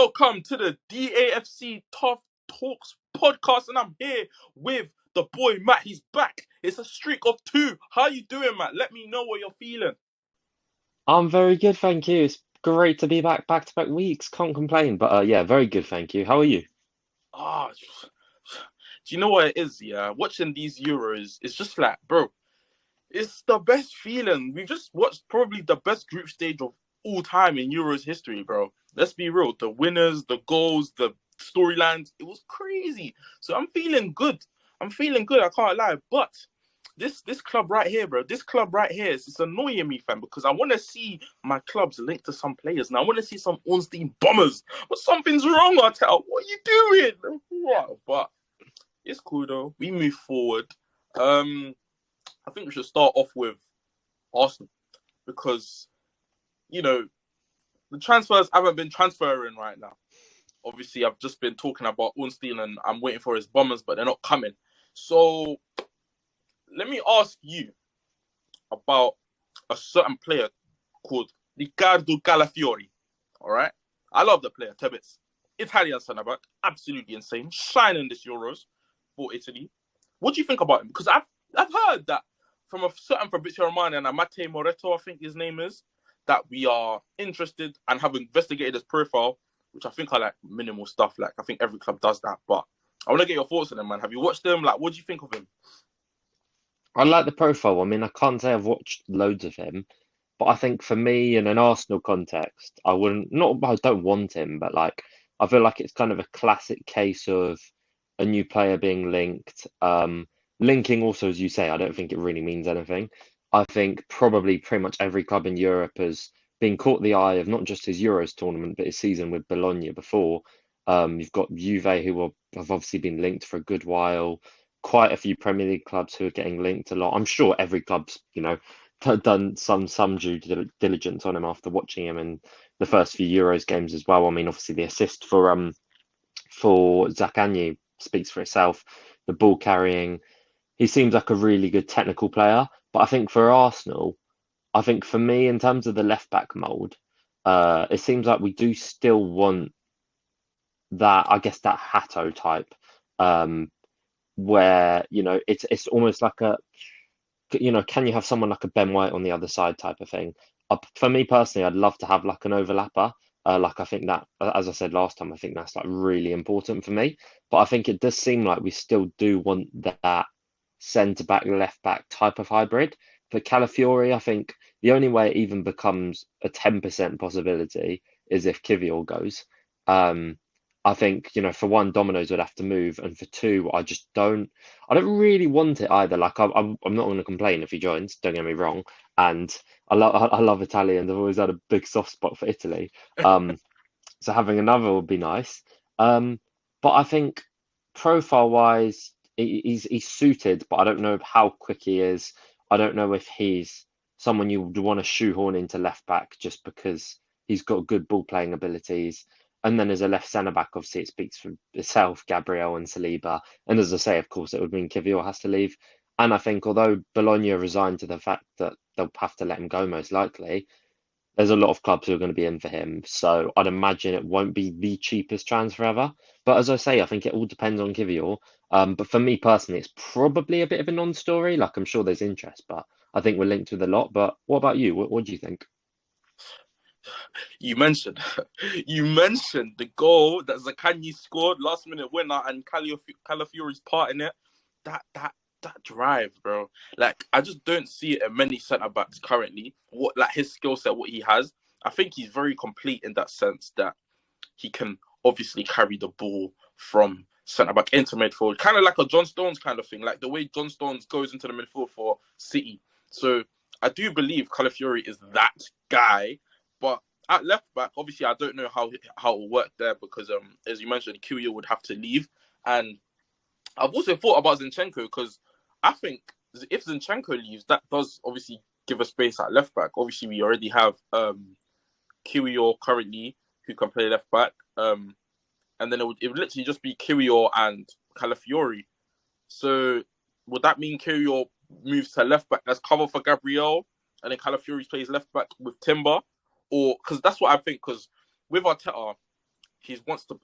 Welcome to the DAFC Tough Talks podcast, and I'm here with the boy Matt. He's back. It's a streak of two. How you doing, Matt? Let me know what you're feeling. I'm very good, thank you. It's great to be back to back weeks. Can't complain. But yeah, very good, thank you. How are you? Ah, do you know what it is? Yeah, watching these Euros, it's just like, bro, it's the best feeling. We just watched probably the best group stage of all time in Euros history, bro. Let's be real. The winners, the goals, the storylines, it was crazy. So I'm feeling good. I'm feeling good. I can't lie. But this club right here, bro, this club right here, it's annoying me, fam, because I want to see my clubs linked to some players. And I want to see some Ornstein bombers. But something's wrong, Arteta. What are you doing? Wow. But it's cool, though. We move forward. I think we should start off with Arsenal because, you know, the transfers haven't been transferring right now. Obviously, I've just been talking about Ornstein and I'm waiting for his bombers, but they're not coming. So let me ask you about a certain player called Riccardo Calafiori. All right? I love the player, Tebets. Italian centre-back, absolutely insane. Shining this Euros for Italy. What do you think about him? Because I've heard that from a certain Fabrizio Romano and Matteo Moretto, I think his name is, that we are interested and have investigated his profile, which I think are like minimal stuff. Like, I think every club does that. But I want to get your thoughts on him, man. Have you watched him? Like, what do you think of him? I like the profile. I mean, I can't say I've watched loads of him, but I think for me, in an Arsenal context, I wouldn't, not, I don't want him, but like, I feel like it's kind of a classic case of a new player being linked. Linking also, as you say, I don't think it really means anything. I think probably pretty much every club in Europe has been caught the eye of not just his Euros tournament, but his season with Bologna before. You've got Juve, who have obviously been linked for a good while. Quite a few Premier League clubs who are getting linked a lot. I'm sure every club's, done some due diligence on him after watching him in the first few Euros games as well. I mean, obviously the assist for Zaccagni speaks for itself. The ball carrying, he seems like a really good technical player. But I think for Arsenal, I think for me, in terms of the left back mold, it seems like we do still want that, I guess, that Hato type, um, where it's almost like can you have someone like a Ben White on the other side type of thing? For me personally, I'd love to have like an overlapper. Like I think that, as I said last time, I think that's like really important for me. But I think it does seem like we still do want that centre back, left back type of hybrid. For Calafiori, I think the only way it even becomes a 10% possibility is if Kivior goes. Um, I think, for one, Domino's would have to move, and for two, I don't really want it either. Like, I'm not going to complain if he joins. Don't get me wrong, and I love Italians. I've always had a big soft spot for Italy. Um, so having another would be nice. But I think profile wise, he's suited, but I don't know how quick he is. I don't know if he's someone you would want to shoehorn into left back just because he's got good ball playing abilities. And then as a left centre back, obviously it speaks for itself, Gabriel and Saliba. And as I say, of course, it would mean Kivior has to leave. And I think although Bologna resigned to the fact that they'll have to let him go most likely, there's a lot of clubs who are going to be in for him. So I'd imagine it won't be the cheapest transfer ever. But as I say, I think it all depends on Kivior. But for me personally, it's probably a bit of a non-story. Like I'm sure there's interest, but I think we're linked with a lot. But what about you? What do you think? You mentioned, you mentioned the goal that Zaccagni scored, last minute winner, and Calafiori's part in it. That drive, bro. Like, I just don't see it in many centre backs currently. What, like, his skill set, what he has. I think he's very complete in that sense that he can obviously carry the ball from centre back into midfield, kind of like a John Stones kind of thing, like the way John Stones goes into the midfield for City. So I do believe Calafiori is that guy, but at left back, obviously, I don't know how it will work there because, as you mentioned, Kyrgios would have to leave, and I've also thought about Zinchenko because I think if Zinchenko leaves, that does obviously give a space at left back. Obviously, we already have Kyrgios currently who can play left back, and then it would literally just be Kyrgios and Calafiori. So would that mean Kyrgios moves to left back as cover for Gabriel, and then Calafiori plays left back with Timber? Or because that's what I think. Because with Arteta,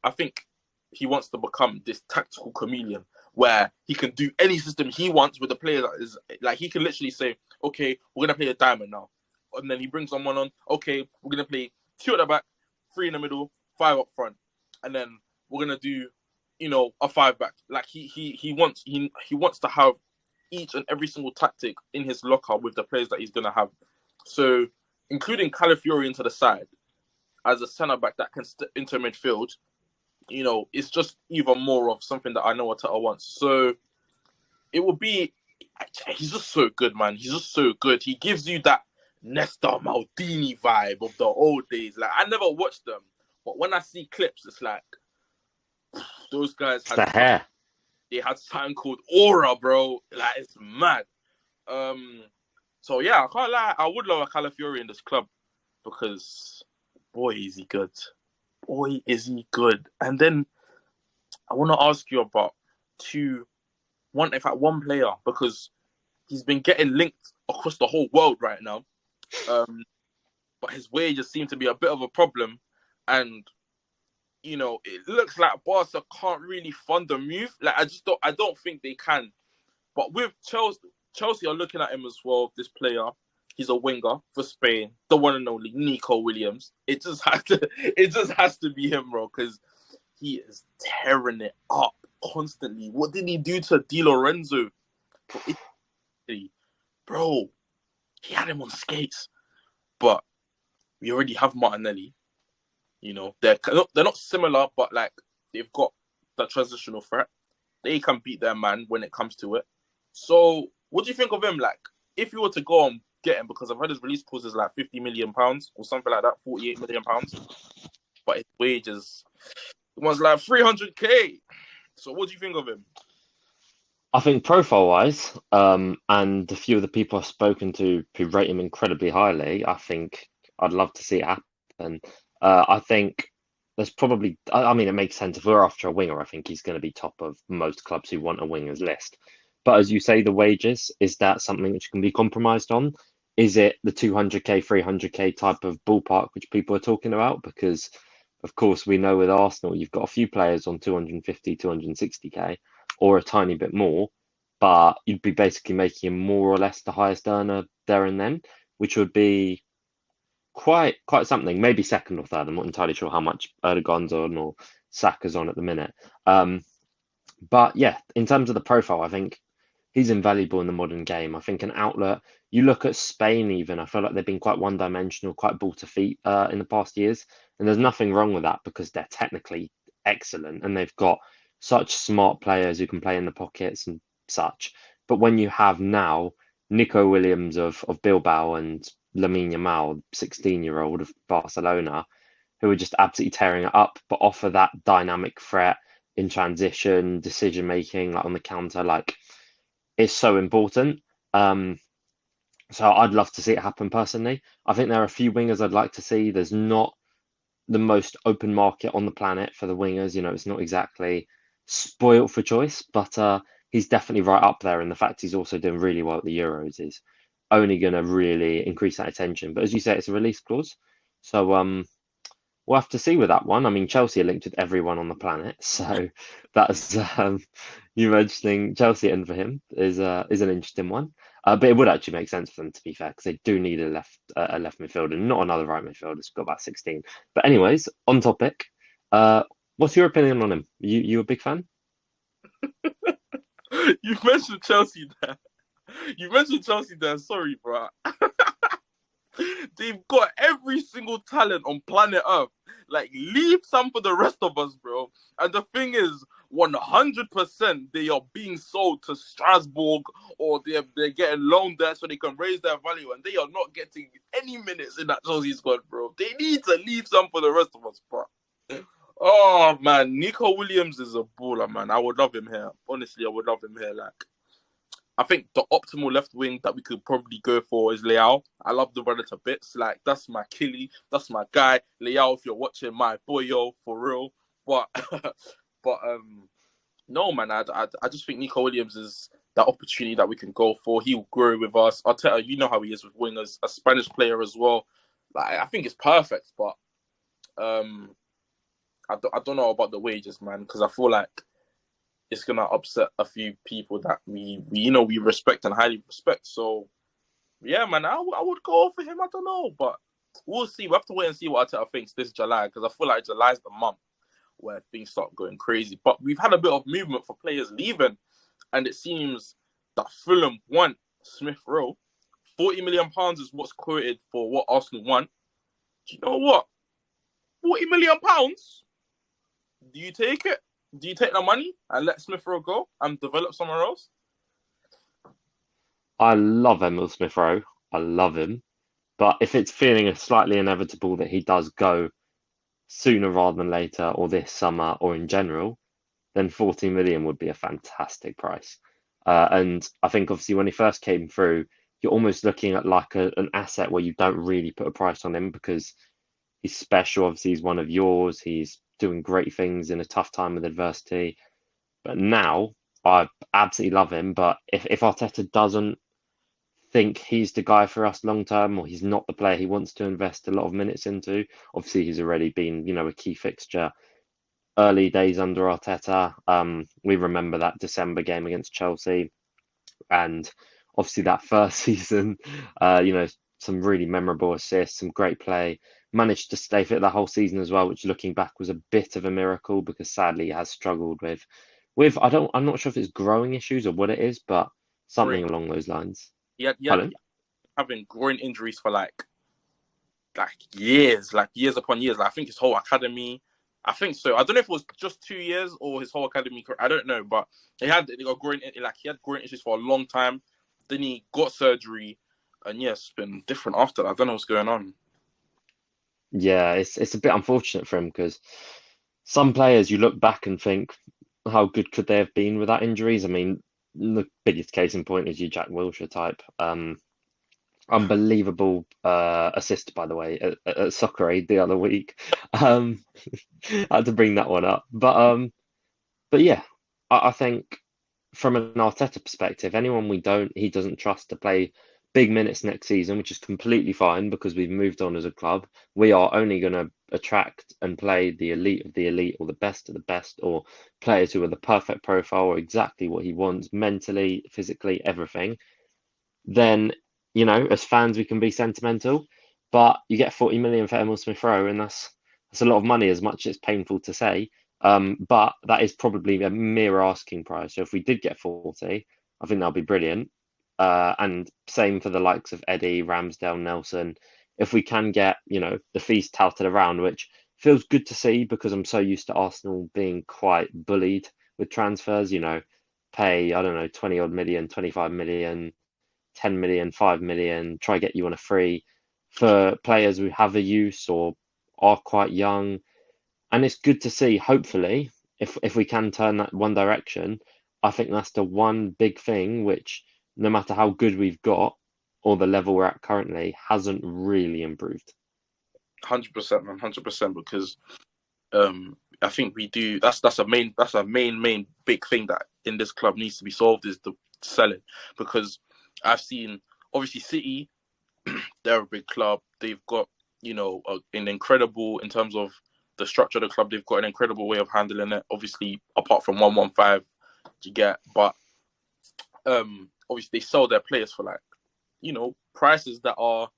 I think he wants to become this tactical chameleon where he can do any system he wants with a player that is like he can literally say, okay, we're gonna play a diamond now, and then he brings someone on. Okay, we're gonna play 2 at the back, 3 in the middle, 5 up front, and then we're gonna do, a 5 back. Like he wants to have each and every single tactic in his locker with the players that he's gonna have. So including Calafiori into the side as a centre back that can step into midfield, it's just even more of something that I know Arteta wants. So it will be. He's just so good, man. He's just so good. He gives you that Nesta Maldini vibe of the old days. Like, I never watched them, but when I see clips, it's like those guys had the hair. They had something called aura, bro. Like, it's mad. So yeah, I can't lie. I would love a Calafiori in this club because, boy, is he good. Boy, is he good. And then I want to ask you about one player, because he's been getting linked across the whole world right now. But his wages seem to be a bit of a problem. And, it looks like Barca can't really fund the move. Like, I don't think they can. But with Chelsea are looking at him as well, this player. He's a winger for Spain, the one and only Nico Williams. It just has to be him, bro, because he is tearing it up constantly. What did he do to Di Lorenzo? Bro, he had him on skates. But we already have Martinelli. They're not similar, but like they've got the transitional threat. They can beat their man when it comes to it. So, what do you think of him? Like, if you were to go and get him, because I've heard his release clause is like £50 million or something like that, £48 million. But his wages was like 300k. So what do you think of him? I think profile-wise, and a few of the people I've spoken to who rate him incredibly highly, I think I'd love to see it happen. I think there's probably, it makes sense. If we're after a winger, I think he's going to be top of most clubs who want a winger's list. But as you say, the wages, is that something which can be compromised on? Is it the 200k, 300k type of ballpark which people are talking about? Because, of course, we know with Arsenal, you've got a few players on 250, 260k, or a tiny bit more, but you'd be basically making him more or less the highest earner there and then, which would be quite something. Maybe second or third. I'm not entirely sure how much Erdogan's on or Saka's on at the minute. But yeah, in terms of the profile, I think he's invaluable in the modern game. I think an outlet. You look at Spain even, I feel like they've been quite one-dimensional, quite ball to feet in the past years. And there's nothing wrong with that because they're technically excellent and they've got such smart players who can play in the pockets and such. But when you have now Nico Williams of Bilbao and Lamine Yamal, 16-year-old of Barcelona, who are just absolutely tearing it up, but offer that dynamic threat in transition, decision-making, like on the counter, like it's so important. So I'd love to see it happen personally. I think there are a few wingers I'd like to see. There's not the most open market on the planet for the wingers. It's not exactly spoilt for choice, but he's definitely right up there. And the fact he's also doing really well at the Euros is only going to really increase that attention. But as you say, it's a release clause. So we'll have to see with that one. I mean, Chelsea are linked with everyone on the planet. So that's you mentioning Chelsea in for him is an interesting one. But it would actually make sense for them, to be fair, because they do need a left midfielder, not another right midfielder. It's got about 16. But anyways, on topic, what's your opinion on him? You a big fan? You mentioned Chelsea there. Sorry, bro. They've got every single talent on planet Earth. Like, leave some for the rest of us, bro. And the thing is, 100% they are being sold to Strasbourg, or they're getting loaned there so they can raise their value, and they are not getting any minutes in that Chelsea squad, bro. They need to leave some for the rest of us, bro. Oh, man. Nico Williams is a baller, man. I would love him here. Honestly, I would love him here. Like, I think the optimal left wing that we could probably go for is Leao. I love the brother to bits. Like, that's my killie. That's my guy. Leao, if you're watching, my boy, yo, for real. But no, man, I just think Nico Williams is that opportunity that we can go for. He'll grow with us. Arteta, you know how he is with wingers. A Spanish player as well. Like, I think it's perfect, but I don't know about the wages, man, because I feel like it's gonna upset a few people that we respect and highly respect. So yeah, man, I would go for him. I don't know, but we'll see. We have to wait and see what Arteta thinks this July, because I feel like July's the month where things start going crazy. But we've had a bit of movement for players leaving, and it seems that Fulham want Smith Rowe. £40 million is what's quoted for what Arsenal want. Do you know what? £40 million? Do you take it? Do you take the money and let Smith Rowe go and develop somewhere else? I love Emil Smith Rowe. I love him. But if it's feeling slightly inevitable that he does go sooner rather than later, or this summer, or in general, then 40 million would be a fantastic price. And I think obviously when he first came through, you're almost looking at like an asset where you don't really put a price on him because he's special. Obviously, he's one of yours. He's doing great things in a tough time with adversity. But now I absolutely love him. But if Arteta doesn't think he's the guy for us long term, or he's not the player he wants to invest a lot of minutes into, obviously he's already been, a key fixture early days under Arteta. We remember that December game against Chelsea, and obviously that first season, some really memorable assists, some great play. Managed to stay fit the whole season as well, which looking back was a bit of a miracle because sadly he has struggled with I'm not sure if it's growing issues or what it is, but something Groin. along those lines. He had having groin injuries for like years upon years. Like, I think his whole academy. I think so. I don't know if it was just 2 years or his whole academy. I don't know, but he had groin issues for a long time. Then he got surgery, and yeah, it's been different after that. I don't know what's going on. Yeah, it's a bit unfortunate for him because some players you look back and think, how good could they have been without injuries? I mean, the biggest case in point is your Jack Wilshere type. Unbelievable assist, by the way, at Soccer Aid the other week. I had to bring that one up, but yeah, I think from an Arteta perspective, anyone he doesn't trust to play big minutes next season, which is completely fine because we've moved on as a club. We are only going to attract and play the elite of the elite, or the best of the best, or players who are the perfect profile or exactly what he wants mentally, physically, everything. Then, as fans, we can be sentimental, but you get 40 million for Emil Smith Rowe, and that's a lot of money, as much as it's painful to say. But that is probably a mere asking price. So if we did get 40, I think that'll be brilliant. And same for the likes of Eddie, Ramsdale, Nelson. If we can get, the fees touted around, which feels good to see because I'm so used to Arsenal being quite bullied with transfers, pay, I don't know, 20 odd million, 25 million, 10 million, 5 million, try get you on a free for players who have a use or are quite young. And it's good to see, hopefully, if we can turn that one direction. I think that's the one big thing which, no matter how good we've got or the level we're at currently, hasn't really improved. 100%, man, 100%. Because I think we do. That's a main big thing that in this club needs to be solved, is the selling. Because I've seen, obviously, City, they're a big club. They've got, an incredible, in terms of the structure of the club, they've got an incredible way of handling it. Obviously, apart from 115, you get, but obviously they sell their players for prices that are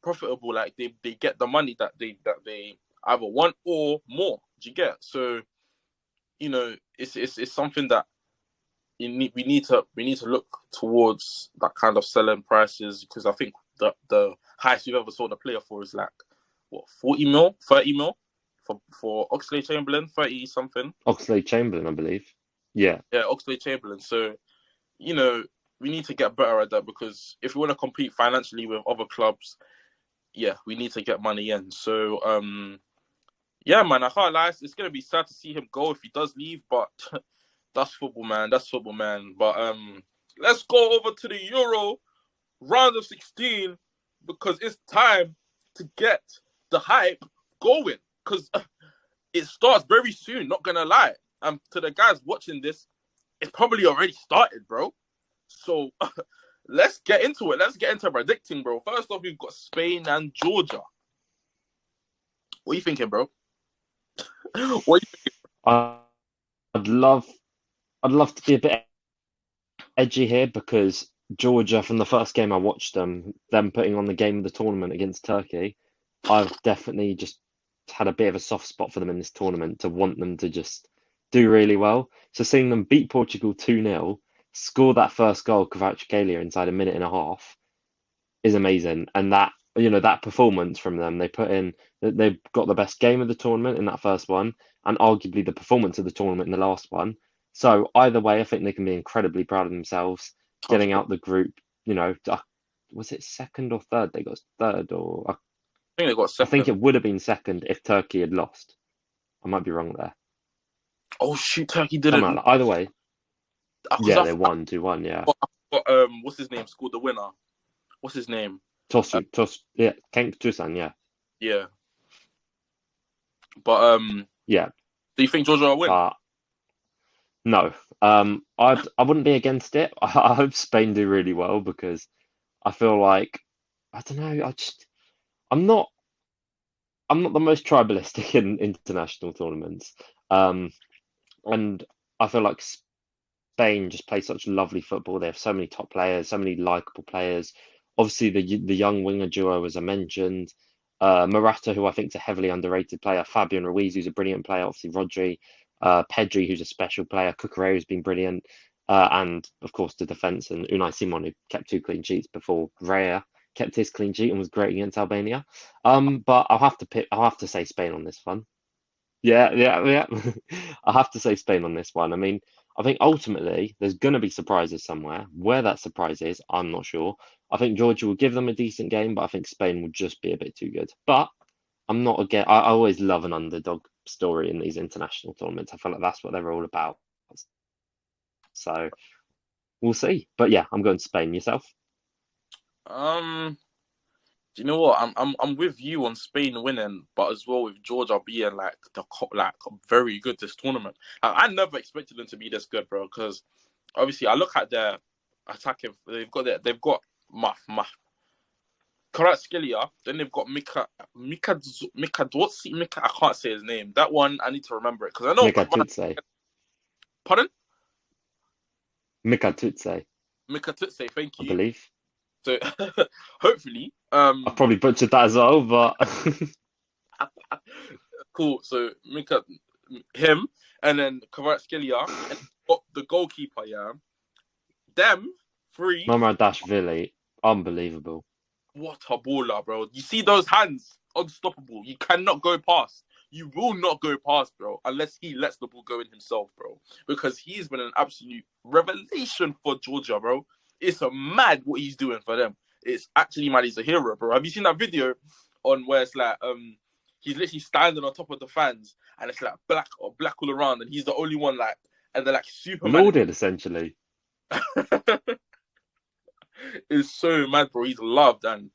profitable. Like they get the money that they either want or more. Do you get? So it's something that we need to look towards, that kind of selling prices, because I think the highest we've ever sold a player for is 40 mil, 30 mil for Oxlade-Chamberlain, 30 something. Oxlade-Chamberlain, I believe. Yeah, Oxlade-Chamberlain. So we need to get better at that, because if we want to compete financially with other clubs, we need to get money in. So yeah, man, I can't lie, it's gonna be sad to see him go if he does leave, but that's football, man. But let's go over to the Euro round of 16, because it's time to get the hype going, because it starts very soon, not gonna lie. To the guys watching this, it's probably already started, bro. So let's get into it. Let's get into predicting, bro. First off, we've got Spain and Georgia. What are you thinking, bro? What? I- I'd love, I'd love to be a bit edgy here because Georgia, from the first game I watched them putting on the game of the tournament against Turkey, I've definitely just had a bit of a soft spot for them in this tournament to want them to just do really well. So seeing them beat Portugal 2-0, score that first goal, Kvaratskhelia, inside a minute and a half is amazing. And that, that performance from them, they've got the best game of the tournament in that first one, and arguably the performance of the tournament in the last one. So either way, I think they can be incredibly proud of themselves Tough, getting bro. out the group. Was it second or third? They got third, or I think they got I think second. it would have been second if Turkey had lost. I might be wrong there. Oh shoot, Turkey Something didn't. like that. Either way, Because yeah, they won 2-1. Yeah, what's his name scored the winner. What's his name? Uh, Yeah, Cenk Tosun, yeah, yeah, but yeah. do you think Georgia will win? But no, I wouldn't be against it. I hope Spain do really well because I feel like I don't know. I'm not I'm not the most tribalistic in international tournaments. Um, and I feel like Spain just play such lovely football. They have so many top players, so many likable players. Obviously, the young winger duo, as I mentioned, Morata, who I think is a heavily underrated player, Fabian Ruiz, who's a brilliant player, obviously Rodri, Pedri, who's a special player, Cucurella, who's been brilliant, and of course the defence and Unai Simon, who kept 2 clean sheets before Raya kept his clean sheet and was great against Albania. But I'll have to say Spain on this one. Yeah, yeah, yeah. I have to say Spain on this one. I mean, I think ultimately there's going to be surprises somewhere. Where that surprise is, I'm not sure. I think Georgia will give them a decent game, but I think Spain will just be a bit too good. But I'm not again. I always love an underdog story in these international tournaments. I feel like that's what they're all about. So we'll see. But yeah, I'm going Spain. Yourself? Um, do you know what? I'm with you on Spain winning, but as well with Georgia being like like very good this tournament. I never expected them to be this good, bro. Because obviously I look at their attacking. They've got Maf Kvaratskhelia. Then they've got Mika Dwatsi. Mika, I can't say his name. That one I need to remember it because I know. Mika Tutse. Pardon? Mika Tutse, Mika Tutse. Thank I you. believe. So hopefully, I've probably butchered that as well, but cool. So Mika, him, and then Kvaratskhelia, and got the goalkeeper. Yeah, them three. Mamardashvili, unbelievable. What a baller, bro! You see those hands? Unstoppable. You cannot go past. You will not go past, bro, unless he lets the ball go in himself, bro. Because he's been an absolute revelation for Georgia, bro. It's a mad what he's doing for them. It's actually mad. He's a hero, bro. Have you seen that video on where it's like he's literally standing on top of the fans and it's like black all around and he's the only one like and they're like Superman. Lauded, essentially. It's so mad, bro. He's loved and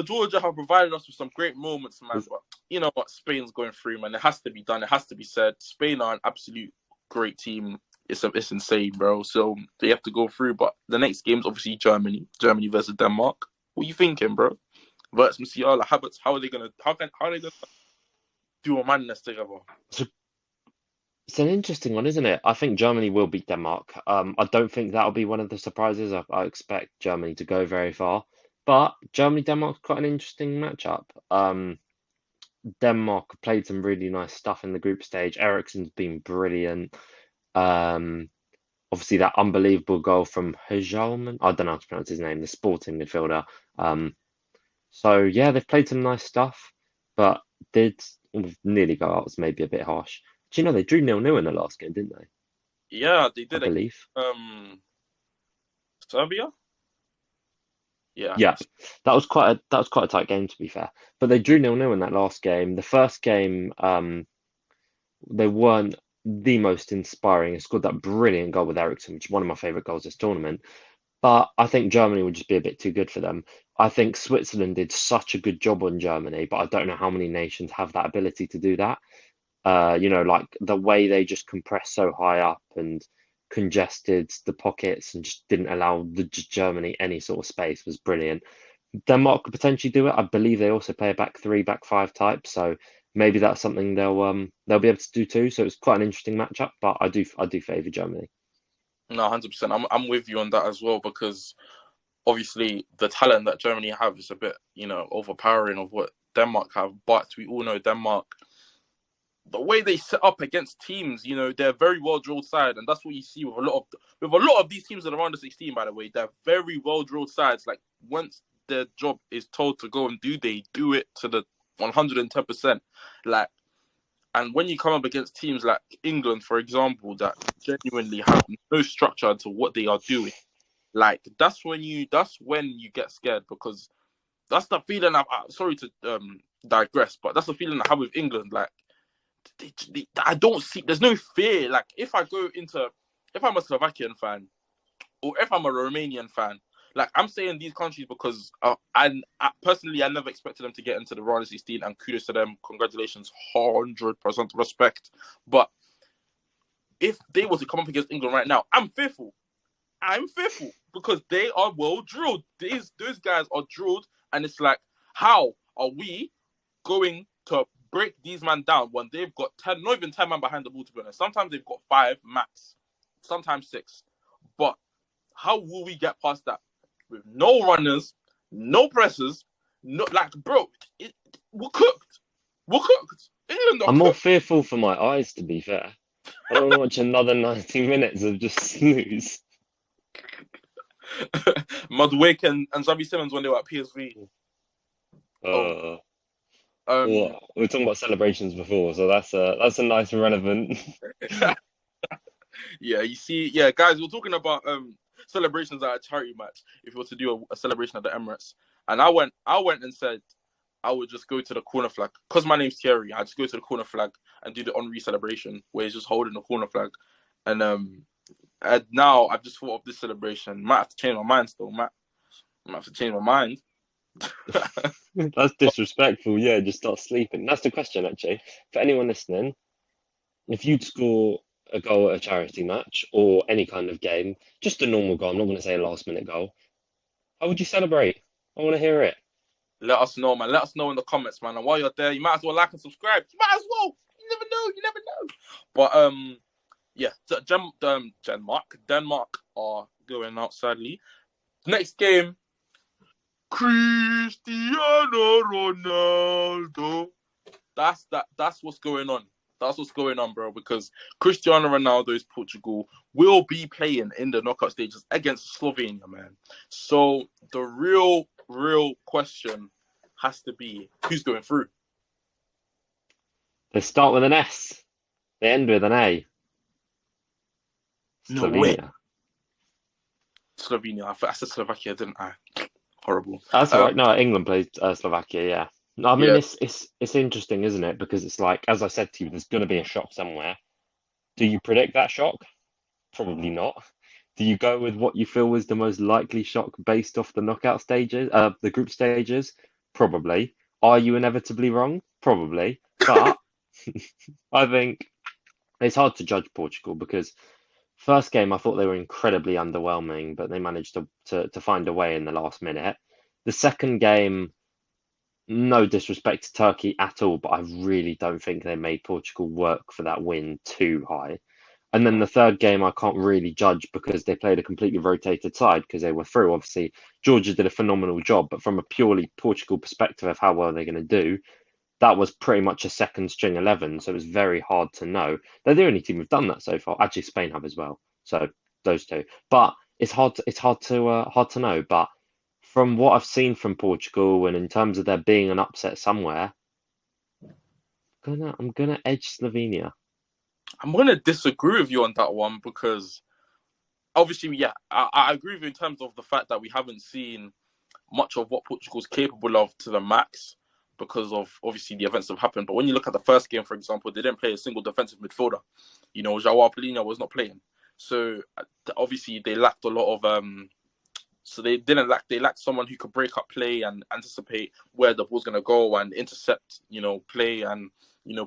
Georgia have provided us with some great moments, man. But you know what? Spain's going through, man. It has to be done. It has to be said. Spain are an absolute great team. It's insane, bro. So they have to go through. But the next game's obviously Germany. Germany versus Denmark. What are you thinking, bro? Verts Musiala, Havertz. How are they gonna do a madness together? It's an interesting one, isn't it? I think Germany will beat Denmark. I don't think that'll be one of the surprises. I expect Germany to go very far, but Germany-Denmark's quite an interesting matchup. Denmark have played some really nice stuff in the group stage. Eriksen's been brilliant. Obviously that unbelievable goal from Hejalman. I don't know how to pronounce his name, the Sporting midfielder. So yeah, they've played some nice stuff, but did nearly go out was maybe a bit harsh. Do you know they drew 0-0 in the last game, didn't they? Yeah, they I did. believe. Serbia. Yeah. Yeah, that was quite a tight game to be fair. But they drew 0-0 in that last game. The first game, they weren't the most inspiring. They scored that brilliant goal with Eriksen, which is one of my favourite goals this tournament. But I think Germany would just be a bit too good for them. I think Switzerland did such a good job on Germany, but I don't know how many nations have that ability to do that. Like the way they just compressed so high up and congested the pockets and just didn't allow Germany any sort of space was brilliant. Denmark could potentially do it. I believe they also play a back three, back five type. So maybe that's something they'll be able to do too. So it's quite an interesting matchup, but I do favour Germany. No, 100%. I'm with you on that as well because obviously the talent that Germany have is a bit, overpowering of what Denmark have. But we all know Denmark, the way they set up against teams, they're a very well drilled side, and that's what you see with a lot of these teams that are under 16. By the way, they're very well drilled sides. Like once their job is told to go and do, they do it to the 110%. Like, and when you come up against teams like England, for example, that genuinely have no structure to what they are doing, like that's when you get scared because that's the feeling. Sorry to digress, but that's the feeling I have with England. Like I don't see. There's no fear. Like if I'm a Slovakian fan or if I'm a Romanian fan, like I'm saying these countries because I personally I never expected them to get into the round of 16, and kudos to them. Congratulations, 100% respect. But if they were to come up against England right now, I'm fearful. Because they are well drilled. Those guys are drilled, and it's like, how are we going to break these men down when they've got 10, not even 10 men behind the ball, to be honest. Sometimes they've got 5 max, sometimes 6. But how will we get past that? With no runners, no pressers, bro, we're cooked. England are I'm more cooked. fearful for my eyes, to be fair. I don't want to watch another 90 minutes of just snooze. Mudwake and Xavi Simmons when they were at PSV. Well, we were talking about celebrations before, so that's a nice relevant. Yeah, you see, yeah, guys, we're talking about celebrations at a charity match. If you were to do a celebration at the Emirates, and I went and said I would just go to the corner flag because my name's Thierry. I just go to the corner flag and do the Henri celebration where he's just holding the corner flag, and now I've just thought of this celebration. Might have to change my mind still, Matt. Might have to change my mind. That's disrespectful. Yeah, just start sleeping. That's the question, actually. For anyone listening, if you'd score a goal at a charity match or any kind of game, just a normal goal, I'm not going to say a last minute goal, how would you celebrate? I want to hear it. Let us know, man. Let us know in the comments, man. And while you're there, you might as well like and subscribe. You might as well. You never know. But yeah, Denmark are going out sadly. Next game, Cristiano Ronaldo. That's what's going on. That's what's going on, bro. Because Cristiano Ronaldo's Portugal will be playing in the knockout stages against Slovenia, man. So the real question has to be who's going through. They start with an S. They end with an A. No way. Slovenia. I said Slovakia, didn't I? Horrible. That's all right. No, England plays Slovakia. Yeah. No, I mean it's interesting, isn't it? Because it's like, as I said to you, there's going to be a shock somewhere. Do you predict that shock? Probably not. Do you go with what you feel was the most likely shock based off the knockout stages, the group stages? Probably. Are you inevitably wrong? Probably. But I think it's hard to judge Portugal because first game I thought they were incredibly underwhelming, but they managed to find a way in the last minute. The second game, no disrespect to Turkey at all, but I really don't think they made Portugal work for that win too high. And then the third game, I can't really judge because they played a completely rotated side because they were through. Obviously, Georgia did a phenomenal job, but from a purely Portugal perspective of how well they're going to do, that was pretty much a second string 11. So it was very hard to know. They're the only team who've done that so far. Actually, Spain have as well. So those two. But it's hard to know. But from what I've seen from Portugal and in terms of there being an upset somewhere, I'm gonna edge Slovenia. I'm going to disagree with you on that one because obviously, yeah, I agree with you in terms of the fact that we haven't seen much of what Portugal's capable of to the max because of obviously the events that have happened. But when you look at the first game, for example, they didn't play a single defensive midfielder. João Palhinha was not playing. So obviously they lacked a lot of so they lacked someone who could break up play and anticipate where the ball's going to go and intercept, play and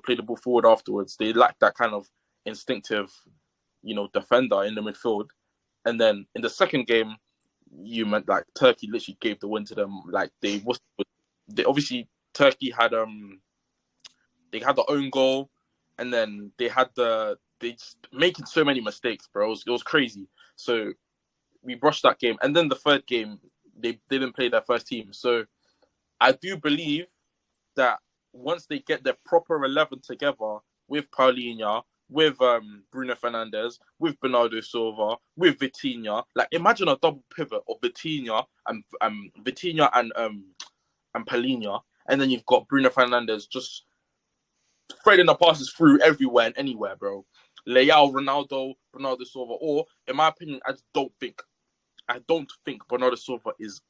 play the ball forward afterwards. They lacked that kind of instinctive, defender in the midfield. And then in the second game, you meant like Turkey literally gave the win to them. Like they obviously Turkey had they had the own goal, and then they just making so many mistakes, bro. It was crazy. So we brushed that game, and then the third game they didn't play their first team. So I do believe that once they get their proper 11 together with Paulinho, with Bruno Fernandes, with Bernardo Silva, with Vitinha, like imagine a double pivot of Vitinha and Paulinho, and then you've got Bruno Fernandes just spreading the passes through everywhere and anywhere, bro. Leao, Ronaldo, Bernardo Silva, or in my opinion, I don't think Bernardo Silva is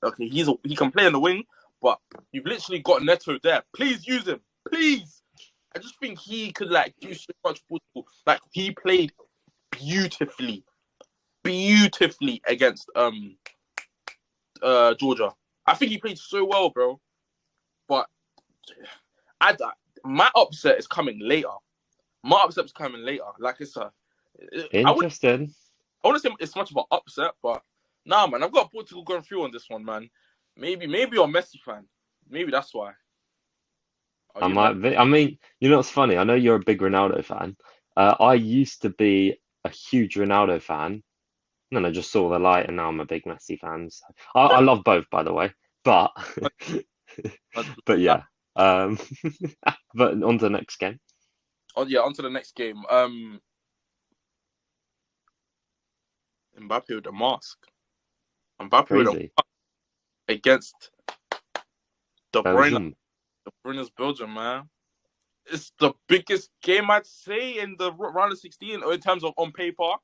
okay. He can play in the wing, but you've literally got Neto there. Please use him, please. I just think he could like do so much football. Like he played beautifully against Georgia. I think he played so well, bro. But my upset is coming later. Like it's Interesting. I wouldn't say it's much of an upset, but nah, man, I've got Portugal going through on this one, man. Maybe you're a Messi fan. Maybe that's why. I might be. I mean, you know what's funny? I know you're a big Ronaldo fan. I used to be a huge Ronaldo fan, and then I just saw the light, and now I'm a big Messi fan. So I love both, by the way. But but yeah. But on to the next game. Oh yeah, on to the next game. Mbappe with the mask. Crazy. Against De Bruyne. Belgium. De Bruyne's Belgium, man. It's the biggest game I'd say in the round of 16, or in terms of on paper.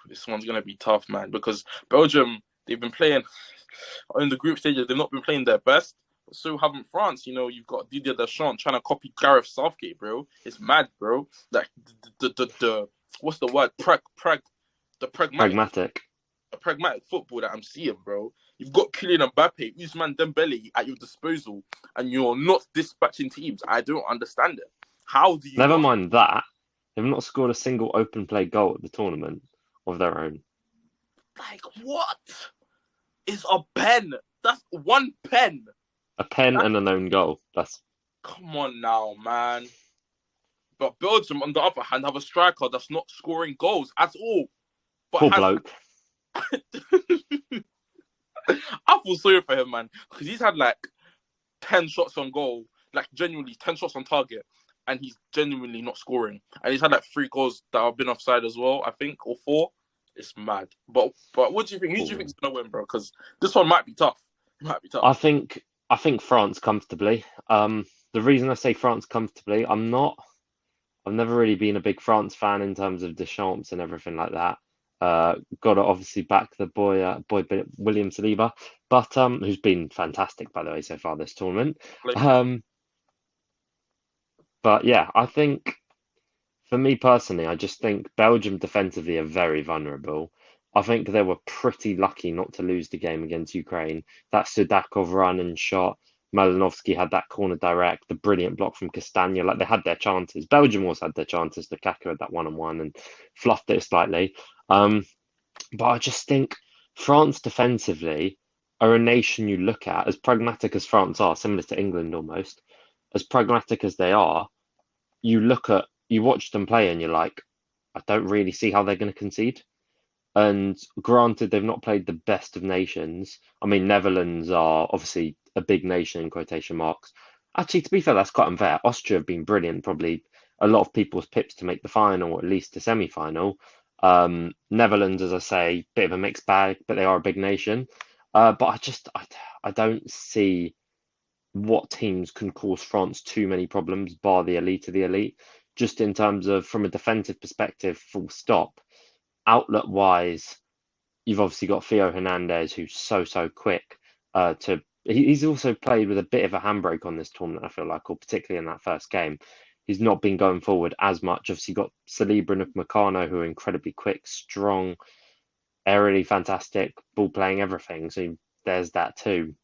This one's gonna be tough, man, because Belgium, they've been playing in the group stages. They've not been playing their best. So haven't France. You know, you've got Didier Deschamps trying to copy Gareth Southgate, bro. It's mad, bro. Like the what's the word? Pragmatic. The pragmatic football that I'm seeing, bro. You've got Kylian Mbappe, Ousmane Dembele at your disposal, and you're not dispatching teams. I don't understand it. How do you? Never mind that. They've not scored a single open play goal at the tournament of their own. Like what? It's a pen. That's one pen. A pen and an own goal. Come on now, man. But Belgium, on the other hand, have a striker that's not scoring goals at all. But Poor bloke. I feel sorry for him, man, because he's had like 10 shots on goal, like genuinely 10 shots on target, and he's genuinely not scoring. And he's had like 3 goals that have been offside as well, I think, or 4. It's mad. But what do you think? Who do you think is gonna win, bro? Because this one might be tough. It might be tough. I think France comfortably. The reason I say France comfortably, I've never really been a big France fan in terms of Deschamps and everything like that. Got to obviously back the boy William Saliba, but who's been fantastic by the way so far this tournament. But yeah, I think for me personally, I just think Belgium defensively are very vulnerable. I think they were pretty lucky not to lose the game against Ukraine. That Sudakov run and shot, Malinovsky had that corner direct, the brilliant block from Castagna. Like they had their chances. Belgium also had their chances. Lukaku had that 1-on-1 and fluffed it slightly. But I just think France defensively are a nation you look at, as pragmatic as France are, similar to England almost, as pragmatic as they are, you watch them play and you're like, I don't really see how they're going to concede. And granted, they've not played the best of nations. I mean, Netherlands are obviously a big nation in quotation marks. Actually, to be fair, that's quite unfair. Austria have been brilliant, probably a lot of people's pips to make the final, or at least the semi-final. Netherlands, as I say, bit of a mixed bag, but they are a big nation. But I don't see what teams can cause France too many problems, bar the elite of the elite. Just in terms of, from a defensive perspective, full stop. Outlet wise, you've obviously got Theo Hernandez, who's so quick. He's also played with a bit of a handbrake on this tournament, I feel like, or particularly in that first game. He's not been going forward as much. Obviously, you've got Saliba and Upamecano, who are incredibly quick, strong, aerially fantastic, ball playing, everything. So there's that too.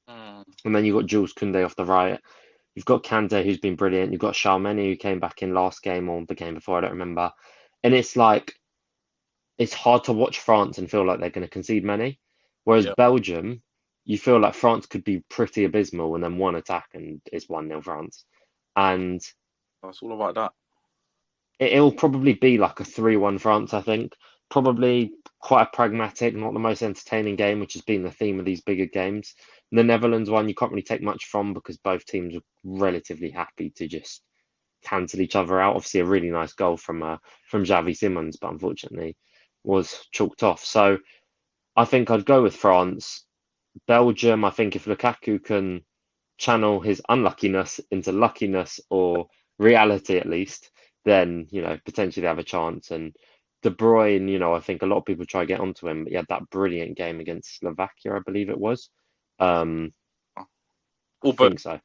And then you've got Jules Koundé off the right. You've got Kante, who's been brilliant. You've got Charmeni, who came back in last game or the game before, I don't remember. And it's like, it's hard to watch France and feel like they're going to concede many. Whereas Belgium, you feel like France could be pretty abysmal, and then one attack and it's 1-0 France. And That's all about that. it'll probably be like a 3-1 France, I think. Probably quite a pragmatic, not the most entertaining game, which has been the theme of these bigger games. The Netherlands one, you can't really take much from because both teams were relatively happy to just cancel each other out. Obviously, a really nice goal from Xavi Simons, but unfortunately was chalked off. So I think I'd go with France. Belgium, I think if Lukaku can channel his unluckiness into luckiness or reality at least, then, potentially they have a chance. And De Bruyne, I think a lot of people try to get onto him, but he had that brilliant game against Slovakia, I believe it was. I Or both. think so.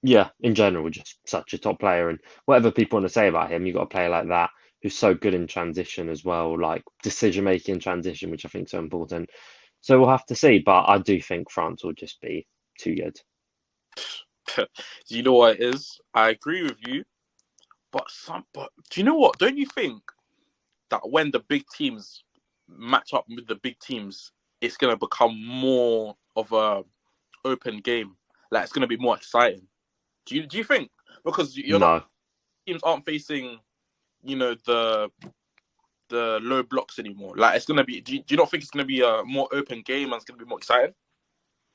Yeah, in general, just such a top player. And whatever people want to say about him, you've got a player like that who's so good in transition as well, like decision making in transition, which I think is so important. So we'll have to see. But I do think France will just be too good. You know what it is? I agree with you, but do you know what? Don't you think that when the big teams match up with the big teams, it's gonna become more of a open game? Like it's gonna be more exciting. Do you think? Because you're not No, teams aren't facing, the low blocks anymore. Like it's gonna be. Do you not think it's gonna be a more open game and it's gonna be more exciting?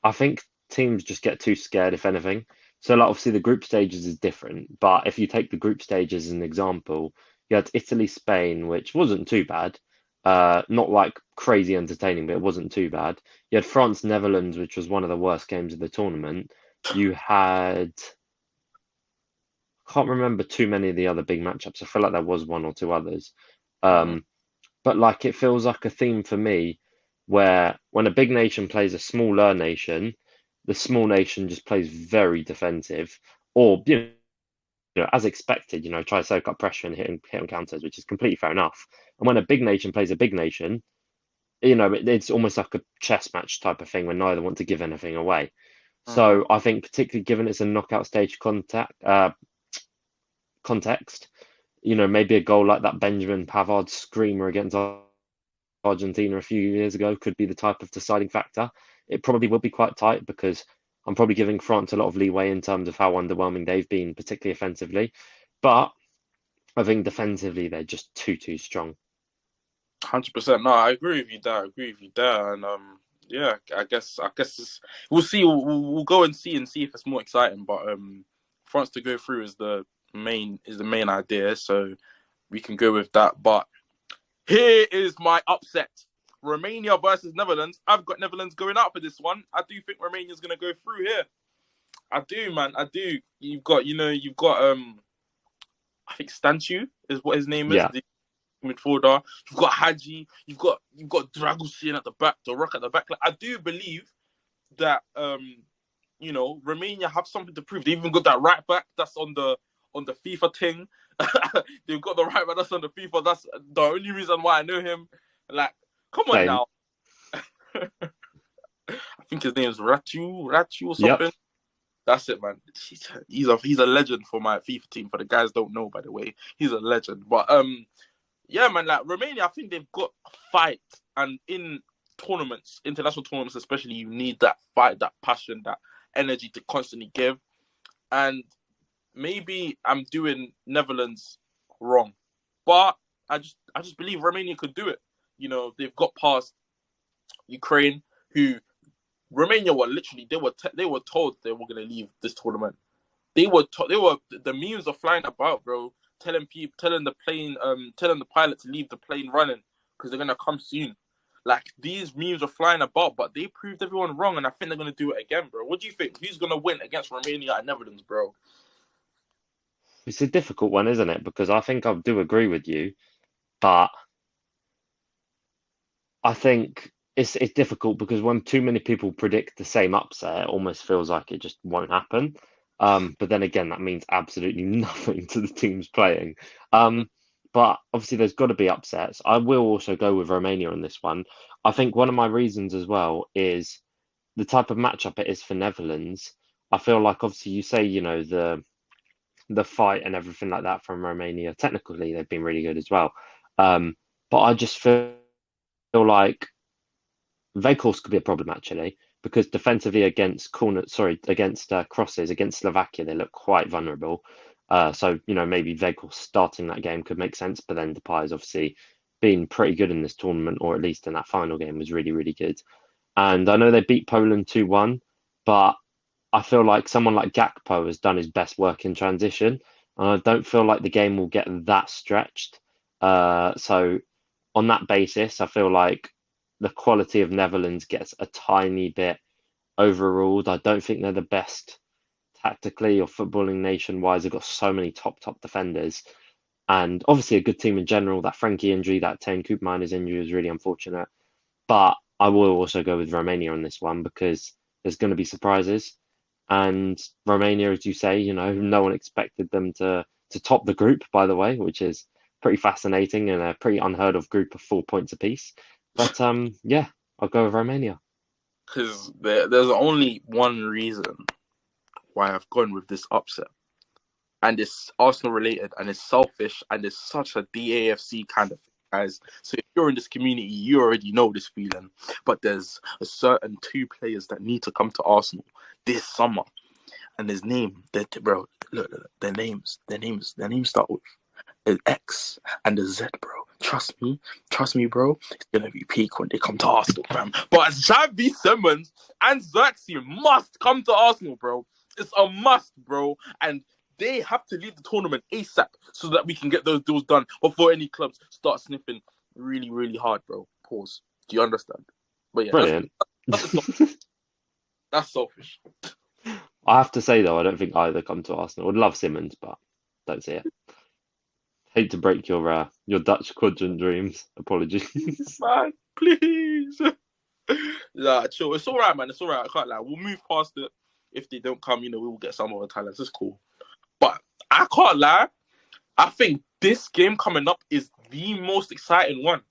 I think teams just get too scared, if anything. So, like, obviously, the group stages is different. But if you take the group stages as an example, you had Italy, Spain, which wasn't too bad. Not like crazy entertaining, but it wasn't too bad. You had France, Netherlands, which was one of the worst games of the tournament. You had, can't remember too many of the other big matchups. I feel like there was one or two others. Mm. But like it feels like a theme for me where when a big nation plays a smaller nation, the small nation just plays very defensive, or as expected, try to soak up pressure and hit on counters, which is completely fair enough. And when a big nation plays a big nation, it's almost like a chess match type of thing where neither want to give anything away. Mm. So I think particularly given it's a knockout stage context, maybe a goal like that Benjamin Pavard screamer against Argentina a few years ago could be the type of deciding factor. It probably will be quite tight because I'm probably giving France a lot of leeway in terms of how underwhelming they've been, particularly offensively. But I think defensively they're just too strong. 100%. No, I agree with you there. I agree with you there. And yeah, I guess we'll see. We'll go and see if it's more exciting. But France to go through is the main idea. So we can go with that. But here is my upset: Romania versus Netherlands. I've got Netherlands going out for this one. I do think Romania's gonna go through here. I do, man. I do. You've got I think Stanchu is what his name is. Yeah, Midfielder. You've got Hadji. You've got Dragusin at the back, the Rock at the back. Like, I do believe that Romania have something to prove. They even got that right back that's on the FIFA thing. They've got the right back that's on the FIFA. That's the only reason why I know him. Like, come on same. now. I think his name's Ratu or Yep. something. That's it, man. He's a legend for my FIFA team. For the guys don't know, by the way, he's a legend. But yeah, man, like Romania, I think they've got fight, and in tournaments, international tournaments especially, you need that fight, that passion, that energy to constantly give. And maybe I'm doing Netherlands wrong, but I just believe Romania could do it. They've got past Ukraine, who Romania were literally they were told they were going to leave this tournament. They were the memes are flying about, bro, telling people, telling the pilot to leave the plane running because they're gonna come soon. Like these memes are flying about, but they proved everyone wrong, and I think they're gonna do it again, bro. What do you think? Who's gonna win against Romania and Netherlands, bro? It's a difficult one, isn't it? Because I think I do agree with you, but I think it's difficult because when too many people predict the same upset, it almost feels like it just won't happen. But then again, that means absolutely nothing to the teams playing. But obviously, there's got to be upsets. I will also go with Romania on this one. I think one of my reasons as well is the type of matchup it is for Netherlands. I feel like obviously you say the fight and everything like that from Romania. Technically, they've been really good as well. But I just feel like Weghorst could be a problem actually because defensively against crosses against Slovakia they look quite vulnerable. So maybe Weghorst starting that game could make sense, but then Depay's obviously been pretty good in this tournament, or at least in that final game was really really good. And I know they beat Poland 2-1, but I feel like someone like Gakpo has done his best work in transition, and I don't feel like the game will get that stretched. So on that basis, I feel like the quality of Netherlands gets a tiny bit overruled. I don't think they're the best tactically or footballing nation wise. They've got so many top defenders, and obviously a good team in general. That Frankie injury, that Ten Koopmeiners injury was really unfortunate. But I will also go with Romania on this one because there's going to be surprises. And Romania, as you say, no one expected them to top the group, by the way, which is pretty fascinating and a pretty unheard of group of 4 points apiece. But yeah, I'll go with Romania. Because there's only one reason why I've gone with this upset. And it's Arsenal related and it's selfish and it's such a DAFC kind of thing, guys. So if you're in this community, you already know this feeling. But there's a certain 2 players that need to come to Arsenal this summer. And his name, bro, look, their names start with an X and a Z, bro. Trust me, bro. It's gonna be peak when they come to Arsenal, fam. But Xavi Simmons and Xerxes must come to Arsenal, bro. It's a must, bro. And they have to leave the tournament ASAP so that we can get those deals done before any clubs start sniffing really, really hard, bro. Pause. Do you understand? But yeah, Brilliant. that's selfish. I have to say though, I don't think either come to Arsenal. Would love Simmons, but don't see it. Hate to break your Dutch quadrant dreams. Apologies. Man, please. Nah, chill. It's all right, man. It's all right. I can't lie. We'll move past it. If they don't come, we will get some other talents. It's cool. But I can't lie. I think this game coming up is the most exciting one.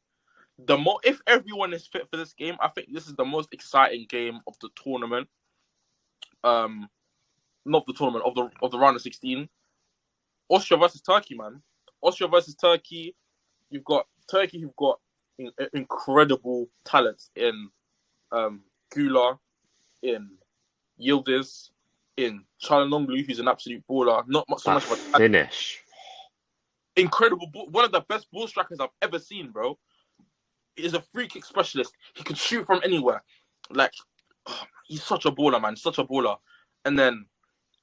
If everyone is fit for this game, I think this is the most exciting game of the tournament. Not the tournament of the round of 16. Austria versus Turkey, man. Austria versus Turkey. You've got Turkey who've got incredible talents in Gula, in Yildiz, in Çalhanoğlu, who's an absolute baller. Not so much of a finish. Incredible. One of the best ball strikers I've ever seen, bro. He's a free kick specialist. He can shoot from anywhere. He's such a baller, man. Such a baller. And then,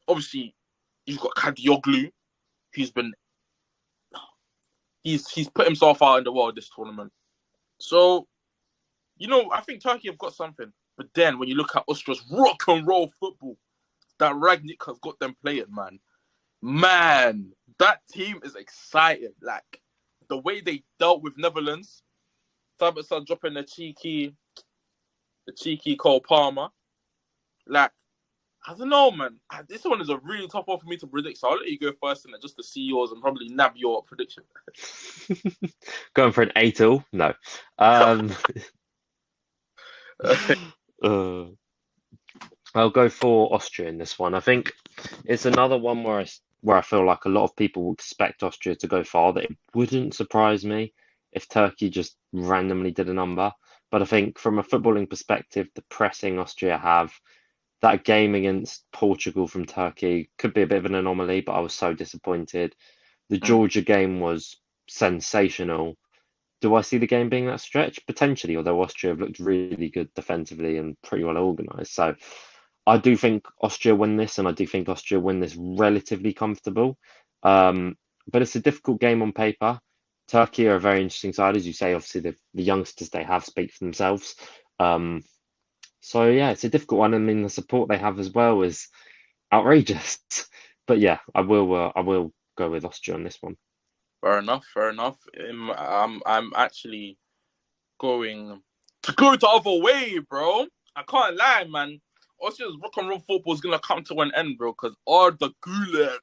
obviously, you've got Kadioglu, who's been... He's put himself out in the world this tournament. So, I think Turkey have got something. But then, when you look at Austria's rock and roll football, that Ragnick has got them playing, man. Man, that team is exciting. Like, the way they dealt with Netherlands, Sabitzer dropping the cheeky Cole Palmer. Like, I don't know, man. This one is a really tough one for me to predict, so I'll let you go first and just to see yours and probably nab your prediction. Going for an 8-0? No. I'll go for Austria in this one. I think it's another one where I feel like a lot of people expect Austria to go far. That it wouldn't surprise me if Turkey just randomly did a number. But I think from a footballing perspective, the pressing Austria have, that game against Portugal from Turkey could be a bit of an anomaly, but I was so disappointed. The Georgia game was sensational. Do I see the game being that stretch? Potentially, although Austria have looked really good defensively and pretty well organised. So I do think Austria win this, and I do think Austria win this relatively comfortable. But it's a difficult game on paper. Turkey are a very interesting side, as you say. Obviously, the youngsters they have speak for themselves. So yeah, it's a difficult one. I mean, the support they have as well is outrageous. But yeah, I will go with Austria on this one. Fair enough. I'm actually going to go the other way, bro. I can't lie, man. Austria's rock and roll football is gonna come to an end, bro, because Arda Güler